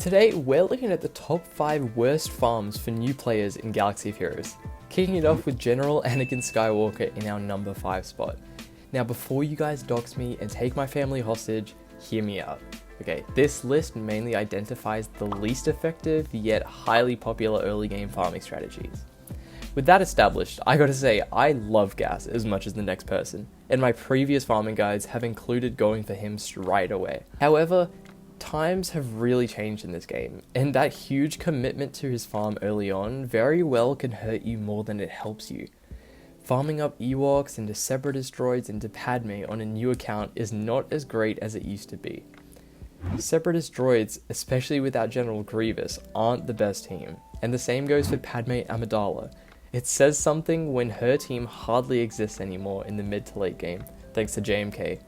Today, we're looking at the top 5 worst farms for new players in Galaxy of Heroes, kicking it off with General Anakin Skywalker in our number 5 spot. Now before you guys dox me and take my family hostage, hear me out. Okay, this list mainly identifies the least effective yet highly popular early game farming strategies. With that established, I gotta say I love Gas as much as the next person, and my previous farming guides have included going for him straight away. However, times have really changed in this game, and that huge commitment to his farm early on very well can hurt you more than it helps you. Farming up Ewoks into Separatist droids into Padme on a new account is not as great as it used to be. Separatist droids, especially without General Grievous, aren't the best team, and the same goes for Padme Amidala. It says something when her team hardly exists anymore in the mid to late game, thanks to JMK.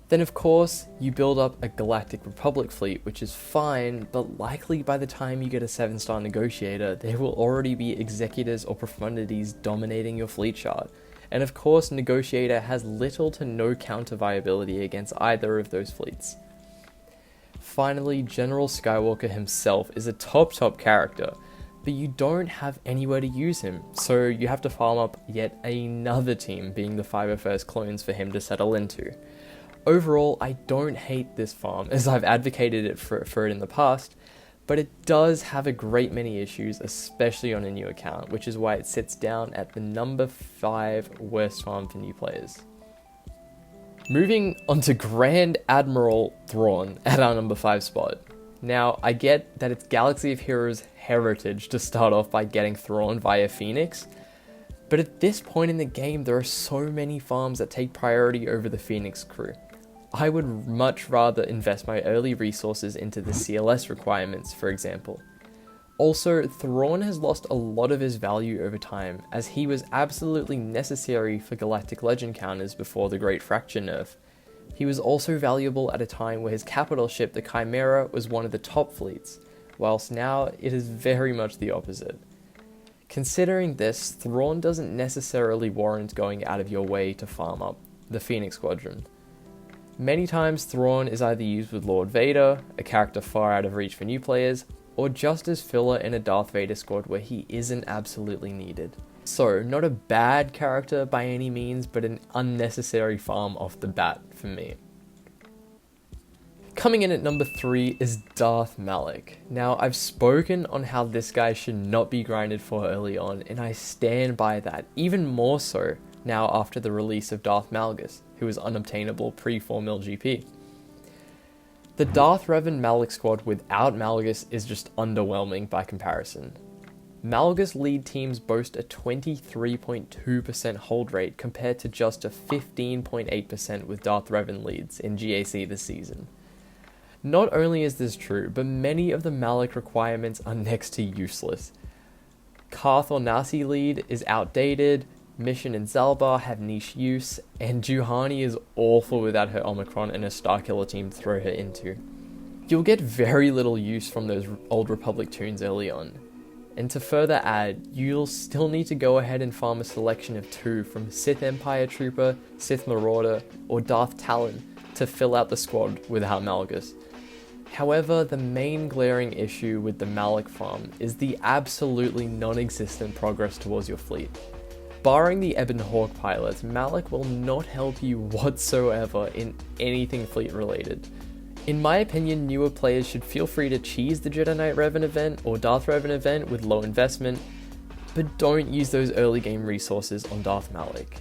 Then of course, you build up a Galactic Republic fleet, which is fine, but likely by the time you get a 7-star negotiator, there will already be executors or profundities dominating your fleet chart. And of course, negotiator has little to no counter viability against either of those fleets. Finally, General Skywalker himself is a top character, but you don't have anywhere to use him, so you have to farm up yet another team, being the 501st clones for him to settle into. Overall, I don't hate this farm, as I've advocated it for it in the past, but it does have a great many issues, especially on a new account, which is why it sits down at the number 5 worst farm for new players. Moving on to Grand Admiral Thrawn at our number 5 spot. Now, I get that it's Galaxy of Heroes heritage to start off by getting Thrawn via Phoenix, but at this point in the game, there are so many farms that take priority over the Phoenix crew. I would much rather invest my early resources into the CLS requirements, for example. Also, Thrawn has lost a lot of his value over time, as he was absolutely necessary for Galactic Legend counters before the Great Fracture nerf. He was also valuable at a time where his capital ship, the Chimera, was one of the top fleets, whilst now it is very much the opposite. Considering this, Thrawn doesn't necessarily warrant going out of your way to farm up the Phoenix Squadron. Many times Thrawn is either used with Lord Vader, a character far out of reach for new players, or just as filler in a Darth Vader squad where he isn't absolutely needed. So, not a bad character by any means, but an unnecessary farm off the bat for me. Coming in at number 3 is Darth Malak. Now, I've spoken on how this guy should not be grinded for early on, and I stand by that, even more so now after the release of Darth Malgus, who was unobtainable pre-4 GP. The Darth Revan Malak squad without Malgus is just underwhelming by comparison. Malgus lead teams boast a 23.2% hold rate compared to just a 15.8% with Darth Revan leads in GAC this season. Not only is this true, but many of the Malak requirements are next to useless. Karth or Nasi lead is outdated, Mission and Zalbar have niche use, and Juhani is awful without her Omicron and a Starkiller team to throw her into. You'll get very little use from those Old Republic tunes early on. And to further add, you'll still need to go ahead and farm a selection of 2 from Sith Empire Trooper, Sith Marauder, or Darth Talon to fill out the squad without Malgus. However, the main glaring issue with the Malak farm is the absolutely non-existent progress towards your fleet. Barring the Ebon Hawk pilots, Malak will not help you whatsoever in anything fleet related. In my opinion, newer players should feel free to cheese the Jedi Knight Revan event or Darth Revan event with low investment, but don't use those early game resources on Darth Malak.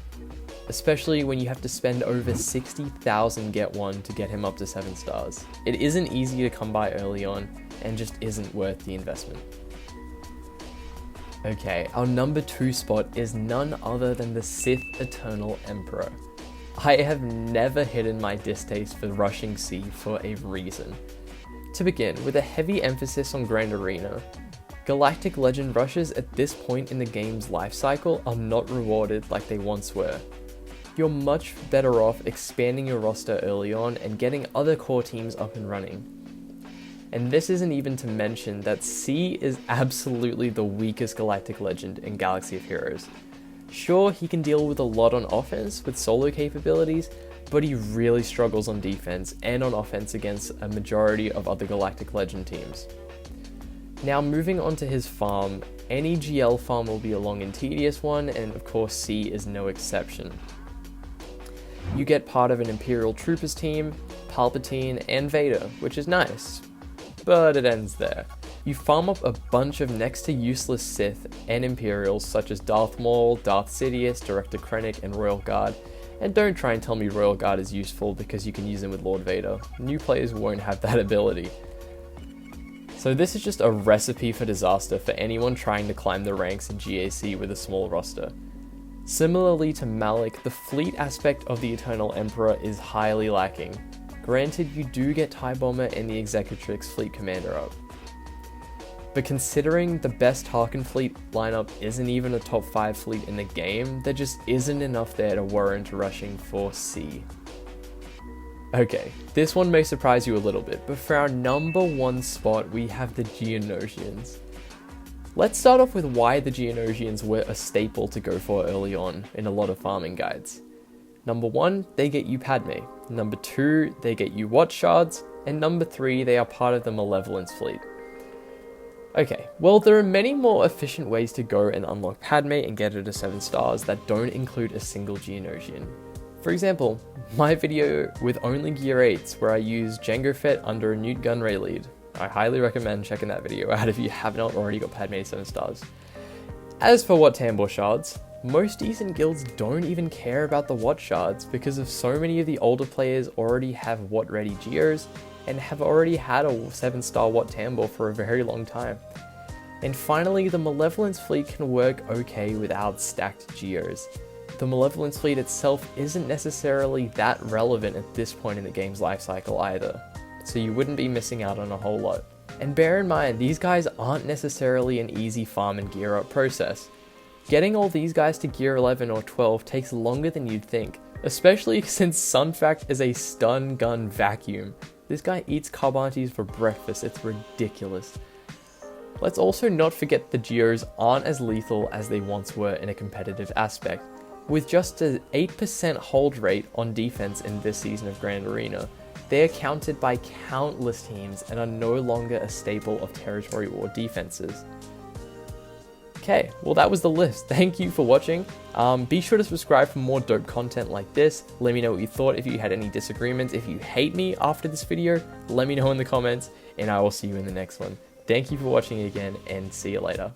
Especially when you have to spend over 60,000 get 1 to get him up to 7 stars. It isn't easy to come by early on, and just isn't worth the investment. Okay, our number 2 spot is none other than the Sith Eternal Emperor. I have never hidden my distaste for rushing C for a reason. To begin, with a heavy emphasis on Grand Arena, Galactic Legend rushes at this point in the game's life cycle are not rewarded like they once were. You're much better off expanding your roster early on and getting other core teams up and running. And this isn't even to mention that C is absolutely the weakest Galactic Legend in Galaxy of Heroes. Sure, he can deal with a lot on offense with solo capabilities, but he really struggles on defense and on offense against a majority of other Galactic Legend teams. Now moving on to his farm, any GL farm will be a long and tedious one, and of course C is no exception. You get part of an Imperial Troopers team, Palpatine, and Vader, which is nice, but it ends there. You farm up a bunch of next to useless Sith and Imperials such as Darth Maul, Darth Sidious, Director Krennic, and Royal Guard, and don't try and tell me Royal Guard is useful because you can use them with Lord Vader. New players won't have that ability. So this is just a recipe for disaster for anyone trying to climb the ranks in GAC with a small roster. Similarly to Malik, the fleet aspect of the Eternal Emperor is highly lacking. Granted, you do get TIE Bomber and the Executrix Fleet Commander up. But considering the best Tarkin fleet lineup isn't even a top 5 fleet in the game, there just isn't enough there to warrant rushing for C. Okay, this one may surprise you a little bit, but for our number 1 spot we have the Geonosians. Let's start off with why the Geonosians were a staple to go for early on in a lot of farming guides. Number 1, they get you Padme. Number 2, they get you Watch Shards. And number 3, they are part of the Malevolence fleet. Okay, well there are many more efficient ways to go and unlock Padme and get her to 7 stars that don't include a single Geonosian. For example, my video with only Gear 8s where I use Jango Fett under a Newt Gunray lead. I highly recommend checking that video out if you have not already got Padme to 7 stars. As for Wat Tambor Shards, most decent guilds don't even care about the Wat Shards because of so many of the older players already have Wat ready Geos and have already had a 7-star Wat Tambor for a very long time. And finally, the Malevolence fleet can work okay without stacked Geos. The Malevolence fleet itself isn't necessarily that relevant at this point in the game's lifecycle either, so you wouldn't be missing out on a whole lot. And bear in mind, these guys aren't necessarily an easy farm and gear up process. Getting all these guys to gear 11 or 12 takes longer than you'd think, especially since Sunfact is a stun gun vacuum. This guy eats Carbantes for breakfast, it's ridiculous. Let's also not forget the Geos aren't as lethal as they once were in a competitive aspect. With just an 8% hold rate on defense in this season of Grand Arena, they are counted by countless teams and are no longer a staple of territory war defenses. Okay, well that was the list. Thank you for watching. Be sure to subscribe for more dope content like this. Let me know what you thought if you had any disagreements. If you hate me after this video, let me know in the comments and I will see you in the next one. Thank you for watching again and see you later.